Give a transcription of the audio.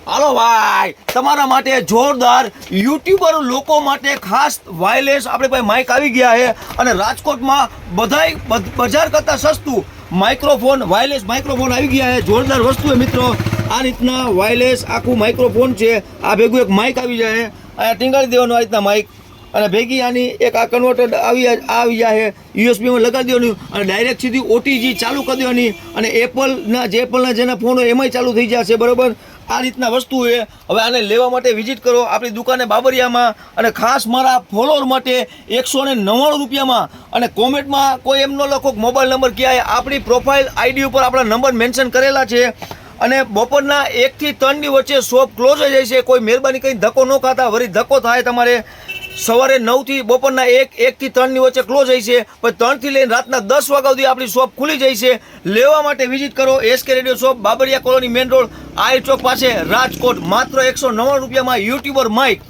હાલો ભાઈ, તમારા માટે જોરદાર યુટ્યુબર લોકો માટે ખાસ વાયરલેસ આપણે પાસે માઇક આવી ગયા છે અને રાજકોટમાં બધાય બજાર કરતાં સસ્તું માઇક્રોફોન વાયરલેસ માઇક્રોફોન આવી ગયા છે. જોરદાર વસ્તુ છે મિત્રો. આ રીતના વાયરલેસ આખું માઇક્રોફોન છે. આ ભેગું એક માઇક આવી જાય, અહીંયા ટીંગાડી દેવાનું આ રીતના માઇક, અને ભેગી આની એક આ કન્વર્ટર આવી જાય છે, યુએસબીમાં લગાડી દેવાનું અને ડાયરેક્ટ સીધી ઓટીજી ચાલુ કરી દેવાની અને એપલના જેના ફોન હોય એમાંય ચાલુ થઈ જશે. બરાબર, આ રીતના વસ્તુ છે. હવે આને લેવા માટે વિઝિટ કરો આપણી દુકાને બાબરિયામાં, અને ખાસ મારા ફોલોઅર માટે 199 રૂપિયામાં. અને કોમેન્ટમાં કોઈ એમ ન લખો મોબાઈલ નંબર ક્યાં, આપણી પ્રોફાઇલ આઈડી ઉપર આપણા નંબર મેન્શન કરેલા છે. અને બપોરના 1 થી 3 ની વચ્ચે શોપ ક્લોઝ થઈ જાય છે. કોઈ મહેરબાની કંઈ ધક્કો ન ખાતા, વળી ધક્કો થાય તમારે. સવારે 9 થી બપોરના 1 થી 3 ની વચ્ચે ક્લોઝ થઈ છે, પછી 3 થી લઈને રાતના 10 વાગ્યા સુધી આપણી શોપ ખુલી જાય છે. લેવા માટે વિઝિટ કરો SK radio shop, Babariya colony main road, આયર ચોક પાસે, રાજકોટ. માત્ર 199 રૂપિયામાં યુટ્યુબર માઇક.